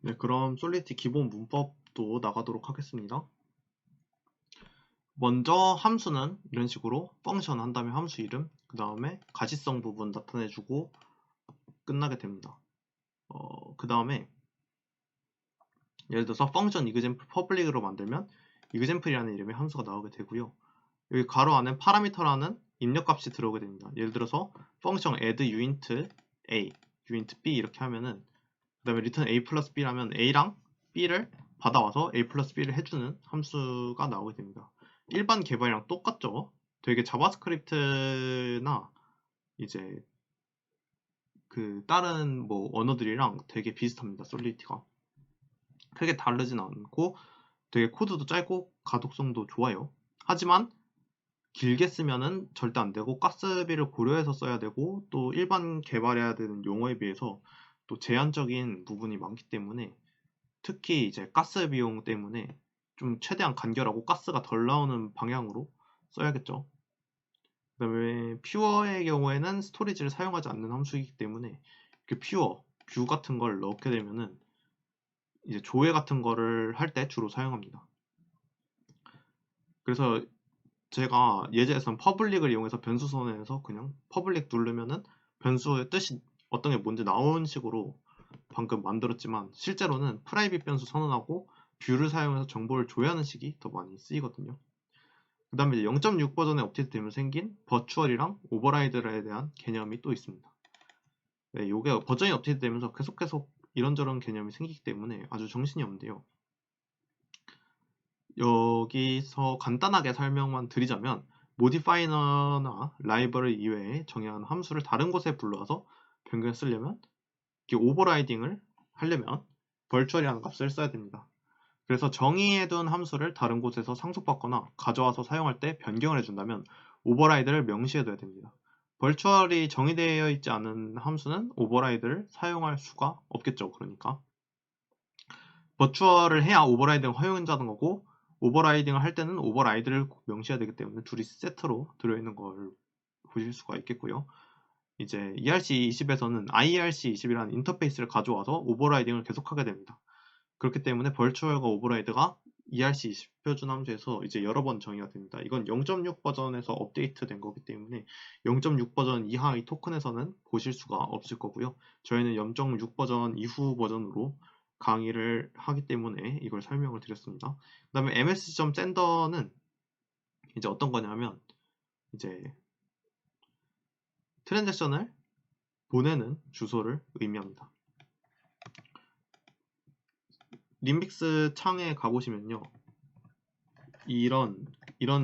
네, 그럼 솔리티 기본 문법도 나가도록 하겠습니다. 먼저 함수는 이런 식으로 펑션 한 다음에 함수 이름, 그 다음에 가시성 부분 나타내주고 끝나게 됩니다. 그 다음에 예를 들어서 펑션 example public으로 만들면 example이라는 이름의 함수가 나오게 되고요. 여기 가로 안에 파라미터라는 입력값이 들어오게 됩니다. 예를 들어서 펑션 add uint a, uint b 이렇게 하면은 그 다음에 return a 플러스 b라면 a랑 b를 받아와서 a 플러스 b를 해주는 함수가 나오게 됩니다. 일반 개발이랑 똑같죠? 되게 자바스크립트나 이제 그 다른 뭐 언어들이랑 되게 비슷합니다. 솔리티가 크게 다르진 않고 되게 코드도 짧고 가독성도 좋아요. 하지만 길게 쓰면은 절대 안 되고 가스비를 고려해서 써야 되고 또 일반 개발해야 되는 용어에 비해서 또 제한적인 부분이 많기 때문에 특히 이제 가스 비용 때문에 좀 최대한 간결하고 가스가 덜 나오는 방향으로 써야겠죠. 그 다음에 퓨어의 경우에는 스토리지를 사용하지 않는 함수이기 때문에 그 퓨어, 뷰 같은 걸 넣게 되면은 이제 조회 같은 거를 할 때 주로 사용합니다. 그래서 제가 예제에서는 퍼블릭을 이용해서 변수 선언해서 그냥 퍼블릭 누르면은 변수의 뜻이 어떤 게 뭔지 나오는 식으로 방금 만들었지만 실제로는 프라이빗 변수 선언하고 뷰를 사용해서 정보를 조회하는 식이 더 많이 쓰이거든요. 그 다음에 0.6 버전에 업데이트 되면 생긴 버추얼이랑 오버라이드에 대한 개념이 또 있습니다. 네, 이게 버전이 업데이트 되면서 계속 이런저런 개념이 생기기 때문에 아주 정신이 없는데요. 여기서 간단하게 설명만 드리자면 모디파이너나 라이브러리 이외에 정의한 함수를 다른 곳에 불러와서 변경해 쓰려면 이렇게 오버라이딩을 하려면 virtual이라는 값을 써야 됩니다. 그래서 정의해둔 함수를 다른 곳에서 상속받거나 가져와서 사용할 때 변경을 해준다면 오버라이드를 명시해둬야 됩니다. virtual이 정의되어 있지 않은 함수는 오버라이드를 사용할 수가 없겠죠. 그러니까 버추얼을 해야 오버라이딩을 허용한다는 거고 오버라이딩을 할 때는 오버라이드를 꼭 명시해야 되기 때문에 둘이 세트로 들어있는 걸 보실 수가 있겠고요. 이제 ERC20에서는 IERC20이라는 인터페이스를 가져와서 오버라이딩을 계속하게 됩니다. 그렇기 때문에 벌추얼과 오버라이드가 ERC20 표준 함수에서 이제 여러 번 정의가 됩니다. 이건 0.6 버전에서 업데이트 된 거기 때문에 0.6 버전 이하의 토큰에서는 보실 수가 없을 거고요. 저희는 0.6 버전 이후 버전으로 강의를 하기 때문에 이걸 설명을 드렸습니다. 그 다음에 ms.sender는 이제 어떤 거냐면 이제 트랜잭션을 보내는 주소를 의미합니다. 림빅스 창에 가보시면요. 이런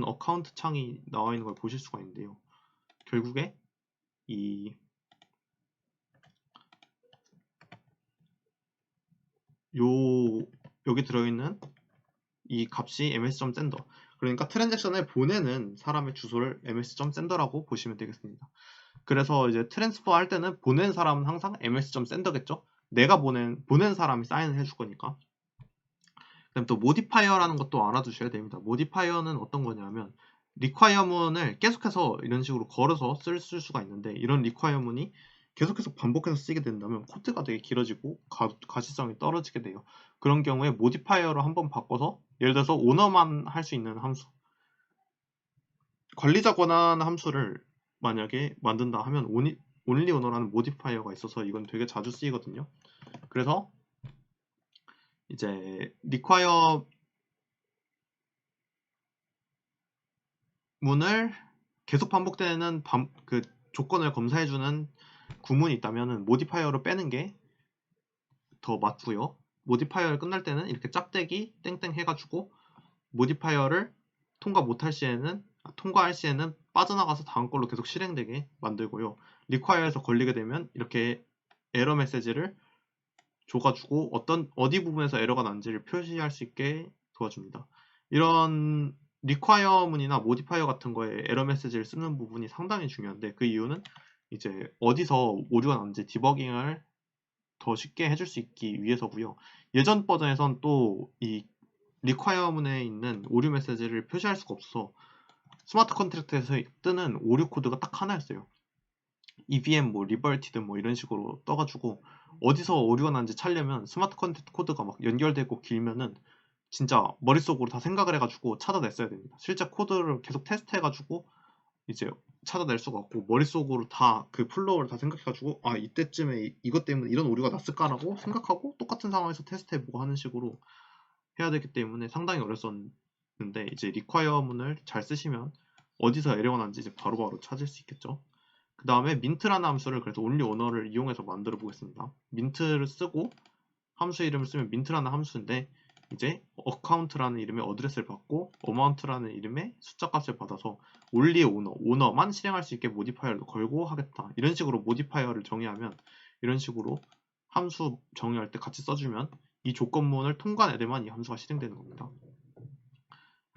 어카운트 창이 나와 있는 걸 보실 수가 있는데요. 결국에 여기 들어있는 이 값이 ms.sender 그러니까 트랜잭션을 보내는 사람의 주소를 ms.sender라고 보시면 되겠습니다. 그래서 이제 트랜스퍼 할 때는 보낸 사람은 항상 ms.sender겠죠. 내가 보낸 사람이 사인을 해줄 거니까. 그다음 또 모디파이어라는 것도 알아두셔야 됩니다. 모디파이어는 어떤 거냐면 리콰이어문을 계속해서 이런 식으로 걸어서 쓸 수가 있는데 이런 리콰이어문이 계속해서 반복해서 쓰게 된다면 코드가 되게 길어지고 가시성이 떨어지게 돼요. 그런 경우에 모디파이어로 한번 바꿔서 예를 들어서 오너만 할 수 있는 함수 관리자 권한 함수를 만약에 만든다 하면 only 오너라는 모디파이어가 있어서 이건 되게 자주 쓰이거든요. 그래서 이제 require 문을 계속 반복되는 그 조건을 검사해주는 구문이 있다면 모디파이어로 빼는 게 더 맞고요. 모디파이어를 끝날 때는 이렇게 짝대기 땡땡 해가지고 모디파이어를 통과할 시에는 빠져나가서 다음 걸로 계속 실행되게 만들고요. 리콰이어에서 걸리게 되면 이렇게 에러 메시지를 줘가지고 어디 부분에서 에러가 난지를 표시할 수 있게 도와줍니다. 이런 리콰이어문이나 모디파이어 같은 거에 에러 메시지를 쓰는 부분이 상당히 중요한데 그 이유는 이제 어디서 오류가 났는지 디버깅을 더 쉽게 해줄 수 있기 위해서고요. 예전 버전에선 또 이 리콰이어문에 있는 오류 메시지를 표시할 수가 없어서 스마트 컨트랙트에서 뜨는 오류 코드가 딱 하나였어요. EVM 뭐 리버티드 뭐 이런 식으로 떠가지고 어디서 오류가 났는지 찾려면 스마트 컨트랙트 코드가 막 연결되고 길면은 진짜 머릿속으로 다 생각을 해가지고 찾아냈어야 됩니다. 실제 코드를 계속 테스트해가지고 이제 찾아낼 수가 없고 머릿속으로 다 그 플로우를 다 생각해가지고 아 이때쯤에 이것 때문에 이런 오류가 났을까라고 생각하고 똑같은 상황에서 테스트해보고 하는 식으로 해야 되기 때문에 상당히 어렸었는데 이제 리퀘어문을 잘 쓰시면 어디서 에러가 난지 이제 바로바로 찾을 수 있겠죠. 그 다음에 민트라는 함수를 그래서 only owner를 이용해서 만들어 보겠습니다. 민트를 쓰고 함수 이름을 쓰면 민트라는 함수인데 이제 account라는 이름의 어드레스를 받고 amount라는 이름의 숫자 값을 받아서 only owner만 실행할 수 있게 모디파이어를 걸고 하겠다. 이런 식으로 모디파이어를 정의하면 이런 식으로 함수 정의할 때 같이 써주면 이 조건문을 통과한 애들만 이 함수가 실행되는 겁니다.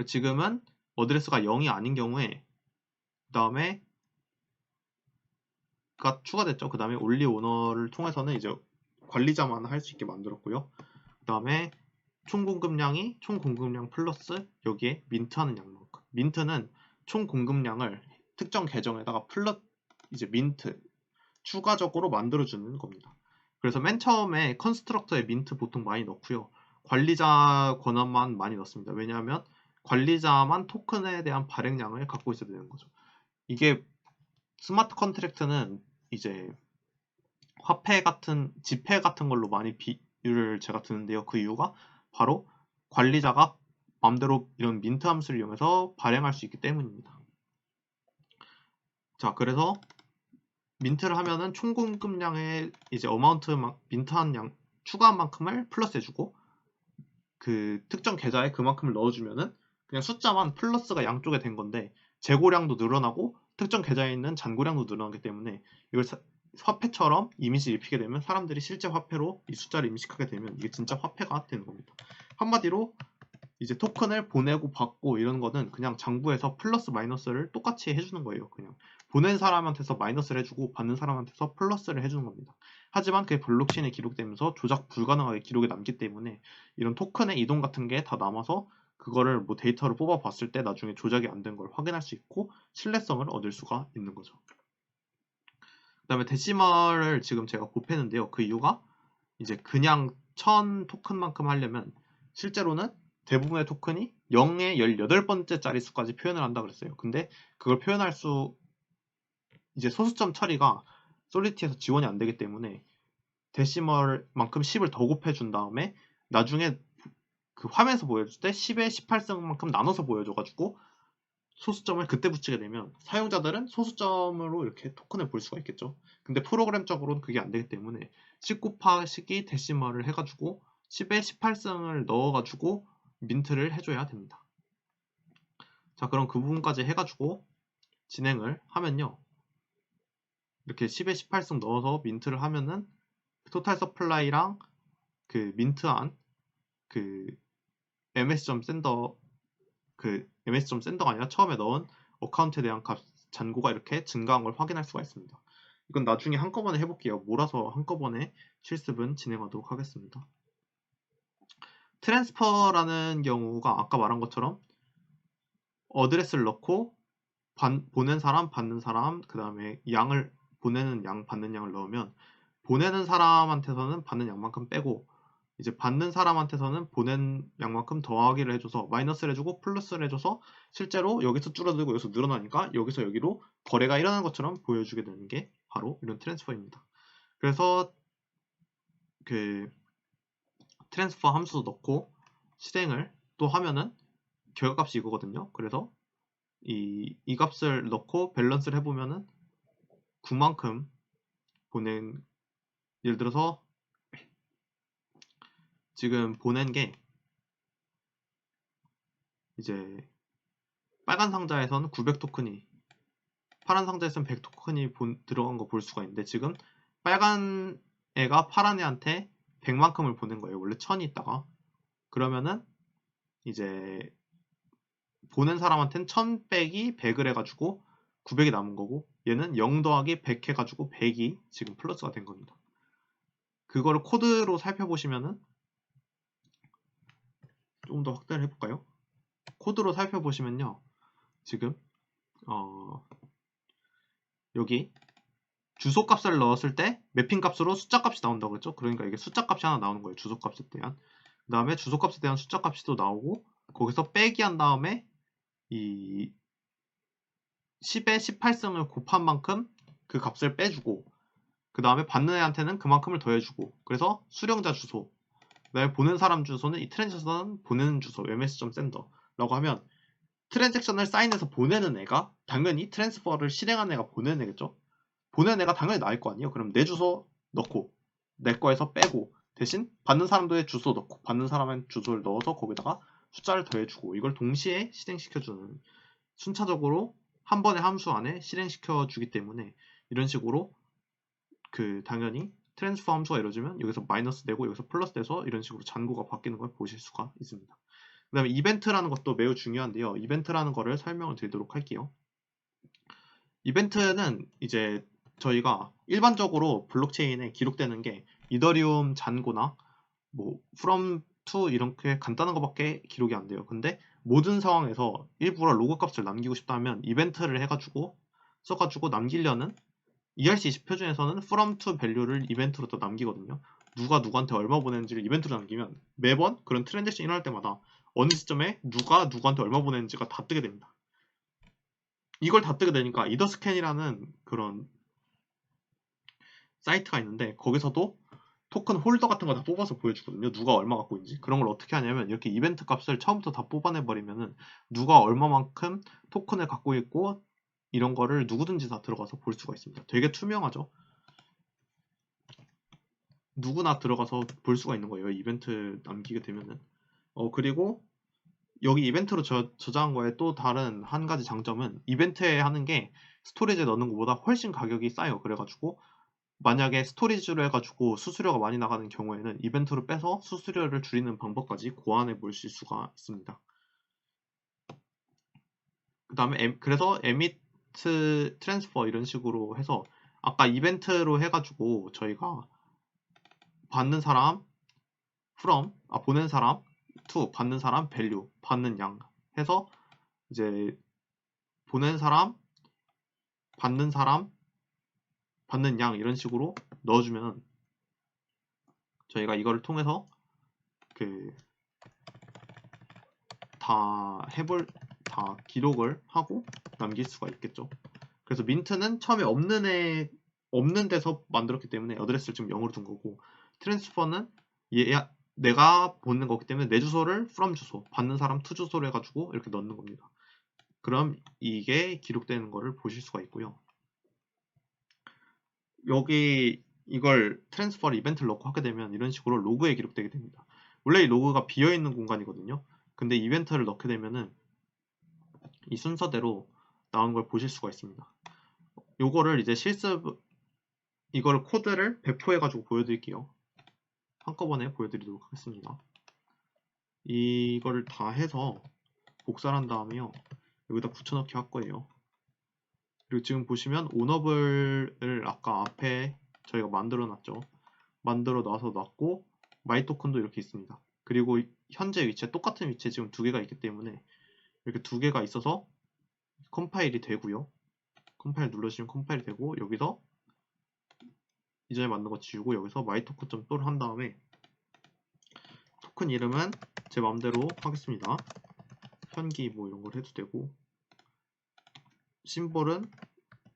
지금은 어드레스가 0이 아닌 경우에 그 다음에 가 추가됐죠. 그 다음에 only owner를 통해서는 이제 관리자만 할 수 있게 만들었고요. 그 다음에 총 공급량 플러스 여기에 민트하는 양만큼. 민트는 총 공급량을 특정 계정에다가 이제 민트 추가적으로 만들어주는 겁니다. 그래서 맨 처음에 컨스트럭터에 민트 보통 많이 넣고요. 관리자 권한만 많이 넣습니다. 왜냐하면 관리자만 토큰에 대한 발행량을 갖고 있어야 되는 거죠. 이게 스마트 컨트랙트는 이제 화폐 같은 지폐 같은 걸로 많이 비유를 제가 드는데요. 그 이유가 바로 관리자가 마음대로 이런 민트 함수를 이용해서 발행할 수 있기 때문입니다. 자, 그래서 민트를 하면은 총 공급량의 이제 민트한 양 추가한 만큼을 플러스 해주고 그 특정 계좌에 그만큼을 넣어주면은 그냥 숫자만 플러스가 양쪽에 된 건데 재고량도 늘어나고 특정 계좌에 있는 잔고량도 늘어나기 때문에 이걸 화폐처럼 이미지를 입히게 되면 사람들이 실제 화폐로 이 숫자를 인식하게 되면 이게 진짜 화폐가 되는 겁니다. 한마디로 이제 토큰을 보내고 받고 이런 거는 그냥 장부에서 플러스 마이너스를 똑같이 해주는 거예요. 그냥 보낸 사람한테서 마이너스를 해주고 받는 사람한테서 플러스를 해주는 겁니다. 하지만 그게 블록체인에 기록되면서 조작 불가능하게 기록에 남기 때문에 이런 토큰의 이동 같은 게 다 남아서 그거를 뭐 데이터를 뽑아 봤을 때 나중에 조작이 안 된 걸 확인할 수 있고 신뢰성을 얻을 수가 있는 거죠. 그 다음에 데시멀을 지금 제가 곱했는데요. 그 이유가 이제 그냥 1000 토큰만큼 하려면 실제로는 대부분의 토큰이 0의 18번째 짜리 수까지 표현을 한다 그랬어요. 근데 그걸 표현할 수 이제 소수점 처리가 솔리티에서 지원이 안 되기 때문에 데시멀만큼 10을 더 곱해준 다음에 나중에 그 화면에서 보여줄 때 10의 18승만큼 나눠서 보여줘가지고 소수점을 그때 붙이게 되면 사용자들은 소수점으로 이렇게 토큰을 볼 수가 있겠죠. 근데 프로그램적으로는 그게 안 되기 때문에 10 곱하기 데시멀을 해가지고 10에 18승을 넣어가지고 민트를 해줘야 됩니다. 자, 그럼 그 부분까지 해가지고 진행을 하면요. 이렇게 10에 18승 넣어서 민트를 하면은 토탈 서플라이랑 그 민트한 그 ms.sender 그 ms.sender가 아니라 처음에 넣은 어카운트에 대한 값 잔고가 이렇게 증가한 걸 확인할 수가 있습니다. 이건 나중에 한꺼번에 해볼게요. 몰아서 한꺼번에 실습은 진행하도록 하겠습니다. 트랜스퍼라는 경우가 아까 말한 것처럼 어드레스를 넣고 보낸 사람, 받는 사람, 그 다음에 양을 보내는 양, 받는 양을 넣으면 보내는 사람한테서는 받는 양만큼 빼고 이제 받는 사람한테서는 보낸 양만큼 더하기를 해줘서 마이너스를 해주고 플러스를 해줘서 실제로 여기서 줄어들고 여기서 늘어나니까 여기서 여기로 거래가 일어나는 것처럼 보여주게 되는 게 바로 이런 트랜스퍼입니다. 그래서 그 트랜스퍼 함수 넣고 실행을 또 하면은 결과값이 이거거든요. 그래서 이 값을 넣고 밸런스를 해보면은 9만큼 예를 들어서 지금 보낸 게 이제 빨간 상자에서는 900 토큰이 파란 상자에서는 100 토큰이 들어간 거 볼 수가 있는데 지금 빨간 애가 파란 애한테 100만큼을 보낸 거예요. 원래 1000이 있다가 그러면은 이제 보낸 사람한테는 1000 빼기 100을 해가지고 900이 남은 거고 얘는 0 더하기 100 해가지고 100이 지금 플러스가 된 겁니다. 그거를 코드로 살펴보시면은 조금 더 확대를 해볼까요? 코드로 살펴보시면요. 지금 여기 주소 값을 넣었을 때 매핑 값으로 숫자 값이 나온다고 했죠. 그러니까 이게 숫자 값이 하나 나오는 거예요. 주소 값에 대한. 그 다음에 주소 값에 대한 숫자 값이 또 나오고, 거기서 빼기 한 다음에 이 10에 18승을 곱한 만큼 그 값을 빼주고, 그 다음에 받는 애한테는 그만큼을 더해주고, 그래서 수령자 주소, 그 다음에 보는 사람 주소는 이 트랜잭션은 보내는 주소, ms.sender라고 하면 트랜잭션을 사인해서 보내는 애가 당연히 트랜스퍼를 실행하는 애가 보내는 애겠죠. 보내는 애가 당연히 나을 거 아니에요. 그럼 내 주소 넣고 내 거에서 빼고 대신 받는 사람도의 주소 넣고 받는 사람의 주소를 넣어서 거기다가 숫자를 더해주고, 이걸 동시에 실행시켜주는, 순차적으로 한 번의 함수 안에 실행시켜주기 때문에 이런 식으로 당연히 트랜스퍼 함수가 이루어지면 여기서 마이너스 되고 여기서 플러스 돼서 이런 식으로 잔고가 바뀌는 걸 보실 수가 있습니다. 그 다음에 이벤트라는 것도 매우 중요한데요. 이벤트라는 거를 설명을 드리도록 할게요. 이벤트는 이제 저희가 일반적으로 블록체인에 기록되는 게 이더리움 잔고나 뭐 from to 이렇게 간단한 것밖에 기록이 안 돼요. 근데 모든 상황에서 일부러 로그 값을 남기고 싶다면 이벤트를 해가지고 써가지고 남기려는 ERC20 표준에서는 from to value를 이벤트로 또 남기거든요. 누가 누구한테 얼마 보냈는지를 이벤트로 남기면 매번 그런 트랜잭션 일어날 때마다 어느 시점에 누가 누구한테 얼마 보냈는지가 다 뜨게 됩니다. 이걸 다 뜨게 되니까 이더스캔이라는 그런 사이트가 있는데 거기서도 토큰 홀더 같은 거 다 뽑아서 보여주거든요. 누가 얼마 갖고 있는지. 그런 걸 어떻게 하냐면 이렇게 이벤트 값을 처음부터 다 뽑아내버리면은 누가 얼마만큼 토큰을 갖고 있고 이런 거를 누구든지 다 들어가서 볼 수가 있습니다. 되게 투명하죠. 누구나 들어가서 볼 수가 있는 거예요. 이벤트 남기게 되면은. 그리고 여기 이벤트로 저장한 거에 또 다른 한 가지 장점은 이벤트에 하는 게 스토리지에 넣는 것보다 훨씬 가격이 싸요. 그래가지고 만약에 스토리지로 해가지고 수수료가 많이 나가는 경우에는 이벤트로 빼서 수수료를 줄이는 방법까지 고안해 보실 수가 있습니다. 그 다음에 그래서 에미트 트랜스퍼 이런 식으로 해서 아까 이벤트로 해가지고 저희가 받는 사람 from, 보낸 사람 to, 받는 사람 value, 받는 양 해서 이제 보낸 사람, 받는 사람, 받는 양 이런 식으로 넣어주면 저희가 이거를 통해서 다 기록을 하고 남길 수가 있겠죠. 그래서 민트는 처음에 없는 데서 만들었기 때문에 어드레스를 지금 0으로 둔 거고, 트랜스퍼는 내가 보는 거기 때문에 내 주소를 from 주소, 받는 사람 to 주소로 해가지고 이렇게 넣는 겁니다. 그럼 이게 기록되는 거를 보실 수가 있고요. 여기 이걸 트랜스퍼 이벤트를 넣고 하게 되면 이런 식으로 로그에 기록되게 됩니다. 원래 이 로그가 비어있는 공간이거든요. 근데 이벤트를 넣게 되면은 이 순서대로 나온 걸 보실 수가 있습니다. 요거를 이제 이걸 코드를 배포해가지고 보여드릴게요. 한꺼번에 보여드리도록 하겠습니다. 이거를 다 해서 복사를 한 다음에요. 여기다 붙여넣기 할 거예요. 그리고 지금 보시면 오너블을 아까 앞에 저희가 만들어 놨죠. 만들어 놔서 놨고 마이 토큰도 이렇게 있습니다. 그리고 현재 위치에 똑같은 위치에 지금 두 개가 있기 때문에 이렇게 두 개가 있어서 컴파일이 되고요. 컴파일 눌러주시면 컴파일이 되고 여기서 이전에 만든 거 지우고 여기서 myToken.to를 한 다음에 토큰 이름은 제 마음대로 하겠습니다. 현기 뭐 이런 걸 해도 되고, 심볼은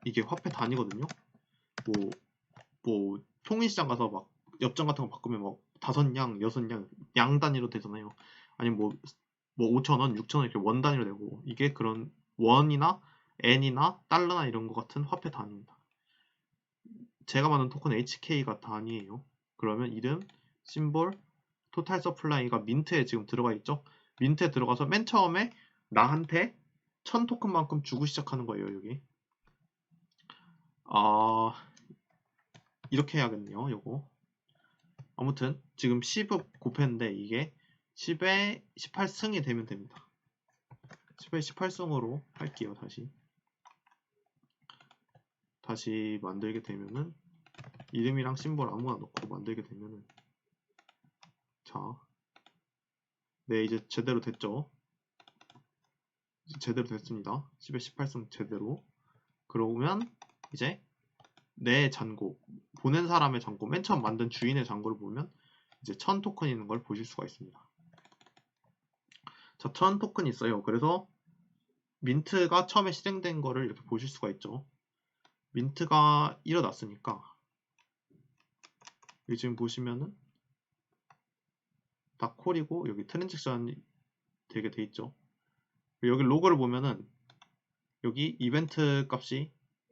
이게 화폐 단위거든요. 뭐 통일시장 가서 막 엽전 같은 거 바꾸면 막 5양, 6양 양 단위로 되잖아요. 아니면 뭐 5,000원, 6,000원 이렇게 원 단위로 되고, 이게 그런 원이나 N이나 달러나 이런 거 같은 화폐 단위입니다. 제가 만든 토큰 HK가 단위예요. 그러면 이름, 심볼, 토탈 서플라이가 민트에 지금 들어가 있죠. 민트에 들어가서 맨 처음에 나한테 1000토큰만큼 주고 시작하는 거예요. 여기 이렇게 해야겠네요. 요거 아무튼 지금 10을 곱했는데 이게 10에 18승이 되면 됩니다. 10에 18승으로 할게요. 다시 만들게 되면은 이름이랑 심볼 아무거나 넣고 만들게 되면은, 자, 네, 이제 제대로 됐죠. 제대로 됐습니다. 10에 18승 제대로. 그러면 이제 내 잔고, 보낸 사람의 잔고, 맨 처음 만든 주인의 잔고를 보면 이제 1000 토큰이 있는 걸 보실 수가 있습니다. 자, 1000 토큰이 있어요. 그래서 민트가 처음에 실행된 거를 이렇게 보실 수가 있죠. 민트가 일어났으니까 여기 지금 보시면은 다 콜이고 여기 트랜잭션이 되게 돼 있죠. 여기 로그를 보면은 여기 이벤트 값이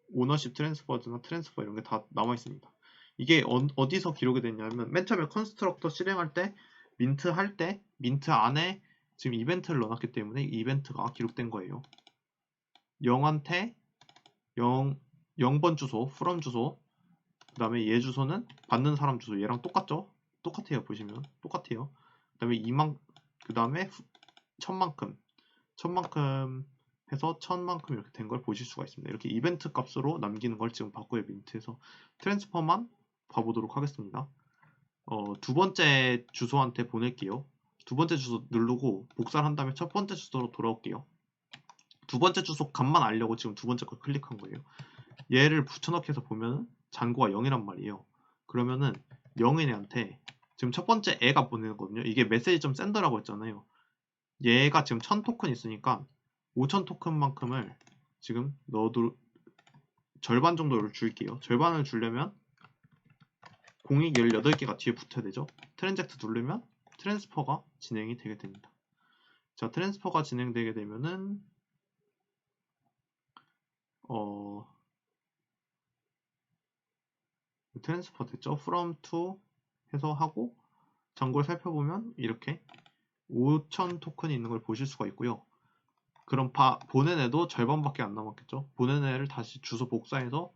오너십 트랜스퍼드나 트랜스퍼 이런 게 다 남아 있습니다. 이게 어디서 기록이 됐냐면 맨 처음에 컨스트럭터 실행할 때 민트 할 때 민트 안에 지금 이벤트를 넣어놨기 때문에 이벤트가 기록된 거예요. 0한테 0번 주소, from 주소, 그 다음에 얘 주소는 받는 사람 주소, 얘랑 똑같죠? 똑같아요. 보시면 똑같아요. 그 다음에 그 다음에 1000만큼 해서 1000만큼 이렇게 된 걸 보실 수가 있습니다. 이렇게 이벤트 값으로 남기는 걸 지금 바꿔요. 민트에서 트랜스퍼만 봐보도록 하겠습니다. 두 번째 주소한테 보낼게요. 두 번째 주소 누르고 복사를 한 다음에 첫 번째 주소로 돌아올게요. 두 번째 주소 값만 알려고 지금 두 번째 걸 클릭한 거예요. 얘를 붙여넣기 해서 보면 잔고가 0이란 말이에요. 그러면은 0인 애한테 지금 첫 번째 애가 보내는 거거든요. 이게 메시지 좀 센더라고 했잖아요. 얘가 지금 1000 토큰 있으니까 5000 토큰만큼을 지금 절반 정도를 줄게요. 절반을 주려면 공이 18개가 뒤에 붙어야 되죠. 트랜잭트 누르면 트랜스퍼가 진행이 되게 됩니다. 자, 트랜스퍼가 진행되게 되면은 트랜스퍼 됐죠. from to 해서 하고 잔고를 살펴보면 이렇게 5000 토큰이 있는 걸 보실 수가 있고요. 그럼 보낸 애도 절반밖에 안 남았겠죠. 보낸 애를 다시 주소 복사해서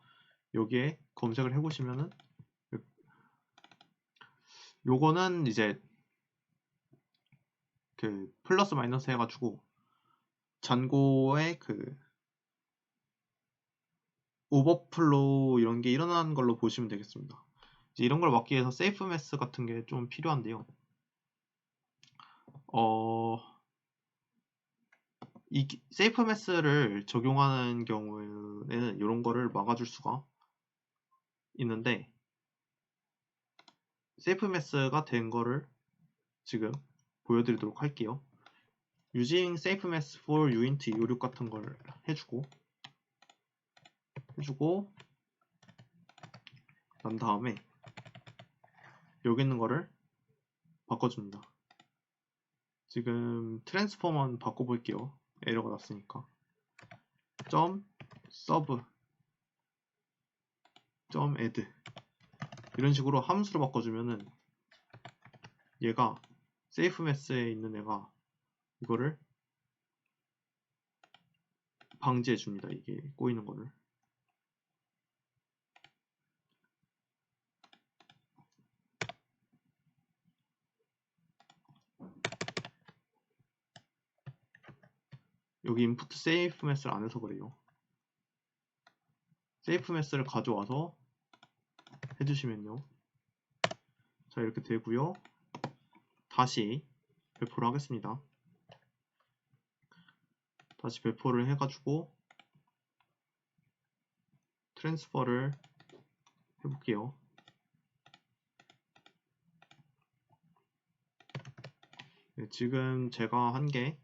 여기에 검색을 해보시면은 요거는 이제 그 플러스 마이너스 해가지고 잔고의 그 오버플로우 이런 게 일어나는 걸로 보시면 되겠습니다. 이제 이런 걸 막기 위해서 세이프 매스 같은 게 좀 필요한데요. 이 세이프 매스를 적용하는 경우에는 이런 거를 막아줄 수가 있는데 세이프 매스가 된 거를 지금 보여드리도록 할게요. Using safe mass for uint 256 같은 걸 해주고 난 다음에 여기 있는 거를 바꿔줍니다. 지금 트랜스포만 바꿔볼게요. 에러가 났으니까 .sub .add 이런 식으로 함수로 바꿔주면은 얘가 세이프 매스에 있는 애가 이거를 방지해 줍니다. 이게 꼬이는 거를. 여기 인풋 세이프 매스를 안 해서 그래요. 세이프 매스를 가져와서 해주시면요. 자, 이렇게 되고요. 다시 배포를 하겠습니다. 다시 배포를 해가지고 트랜스퍼를 해볼게요. 네, 지금 제가 한 게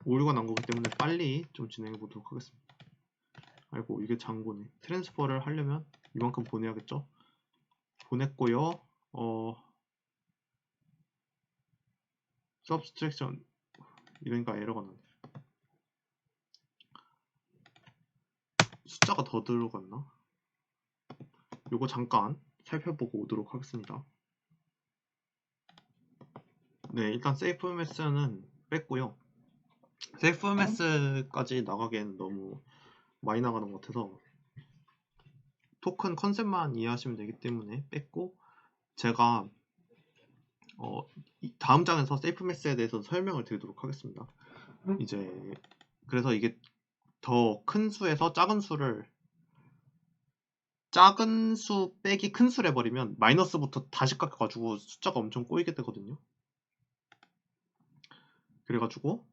오류가 난 거기 때문에 빨리 좀 진행해 보도록 하겠습니다. 아이고, 이게 잔고네. 트랜스퍼를 하려면 이만큼 보내야겠죠? 보냈고요. subtraction 이러니까 에러가 나네. 숫자가 더 들어갔나? 요거 잠깐 살펴보고 오도록 하겠습니다. 네, 일단 세이프 매스는 뺐고요. 세이프 매스까지 나가기엔 너무 많이 나가는 것 같아서 토큰 컨셉만 이해하시면 되기 때문에 뺐고, 제가 다음 장에서 세이프 매스에 대해서 설명을 드리도록 하겠습니다. 이제 그래서 이게 더 큰 수에서 작은 수 빼기 큰 수를 해버리면 마이너스부터 다시 깎여가지고 숫자가 엄청 꼬이게 되거든요. 그래가지고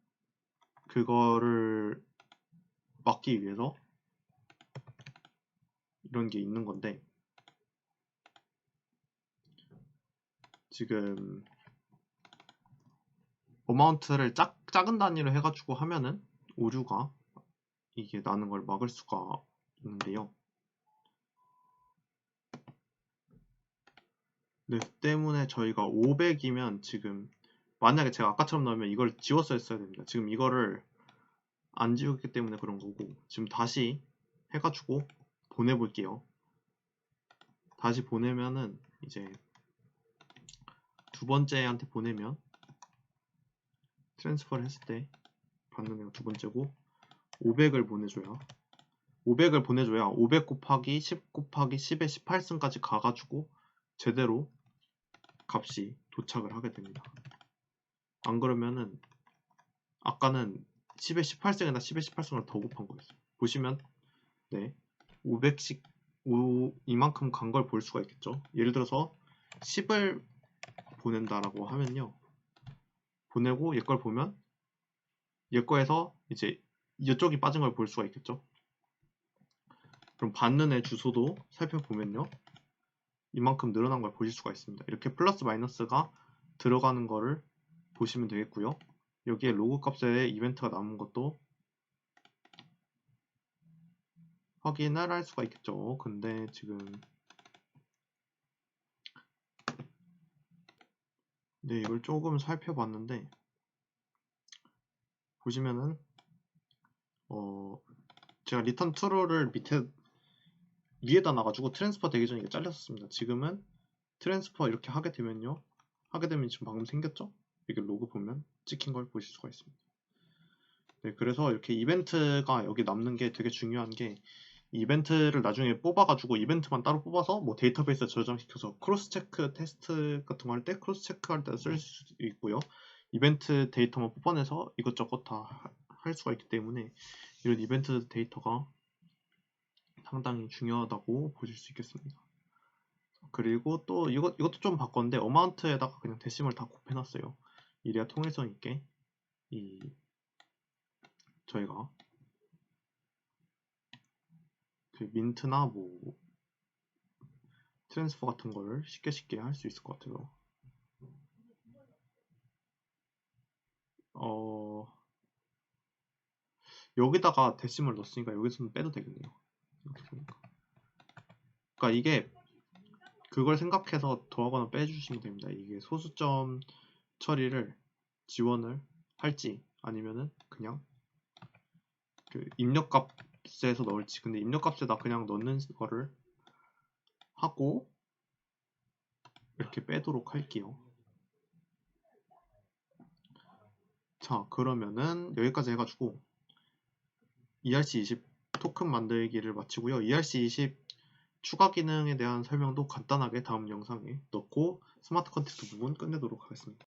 그거를 막기 위해서 이런 게 있는 건데, 지금 어마운트를 작은 단위로 해가지고 하면은 오류가 이게 나는 걸 막을 수가 있는데요. 네, 때문에 저희가 500이면 지금 만약에 제가 아까처럼 넣으면 이걸 지웠어야 됩니다. 지금 이거를 안 지웠기 때문에 그런 거고, 지금 다시 해가지고 보내볼게요. 다시 보내면은 이제 두 번째한테 보내면 트랜스퍼를 했을 때 받는 애가 두 번째고, 500을 보내줘야 500 곱하기 10 곱하기 10의 18승까지 가가지고 제대로 값이 도착을 하게 됩니다. 안 그러면은 아까는 10의 18승에다 10의 18승을 더 곱한 거였어요. 보시면 네, 500씩 이만큼 간 걸 볼 수가 있겠죠. 예를 들어서 10을 보낸다라고 하면요, 보내고 얘 걸 보면 얘 거에서 이제 이쪽이 빠진 걸 볼 수가 있겠죠. 그럼 받는 애 주소도 살펴보면요, 이만큼 늘어난 걸 보실 수가 있습니다. 이렇게 플러스 마이너스가 들어가는 거를 보시면 되겠고요. 여기에 로그 값에 이벤트가 남은 것도 확인을 할 수가 있겠죠. 근데 지금 네, 이걸 조금 살펴봤는데 보시면은 제가 리턴 트루를 위에다 놔가지고 트랜스퍼 되기 전에 이게 잘렸습니다. 지금은 트랜스퍼 이렇게 하게 되면요, 하게 되면 지금 방금 생겼죠? 이렇게 로그 보면 찍힌 걸 보실 수가 있습니다. 네, 그래서 이렇게 이벤트가 여기 남는 게 되게 중요한 게, 이벤트를 나중에 뽑아가지고 이벤트만 따로 뽑아서 뭐 데이터베이스에 저장시켜서 크로스 체크 테스트 같은 거 할 때 크로스 체크할 때 쓸 수 있고요. 이벤트 데이터만 뽑아내서 이것저것 다 할 수가 있기 때문에 이런 이벤트 데이터가 상당히 중요하다고 보실 수 있겠습니다. 그리고 또 이것도 좀 바꿨는데, 어마운트에다가 그냥 데시멀 다 곱해놨어요. 이래야 통일성 있게 저희가 그 민트나 뭐 트랜스퍼 같은 걸 쉽게 할 수 있을 것 같아요. 여기다가 데시멀 넣었으니까 여기서는 빼도 되겠네요. 이렇게 보니까. 그러니까 이게 그걸 생각해서 더하거나 빼주시면 됩니다. 이게 소수점 처리를 지원을 할지 아니면은 그냥 그 입력값에서 넣을지. 근데 입력값에다 그냥 넣는 거를 하고 이렇게 빼도록 할게요. 자, 그러면은 여기까지 해가지고 ERC20 토큰 만들기를 마치고요. ERC20 추가 기능에 대한 설명도 간단하게 다음 영상에 넣고 스마트 컨택트 부분 끝내도록 하겠습니다.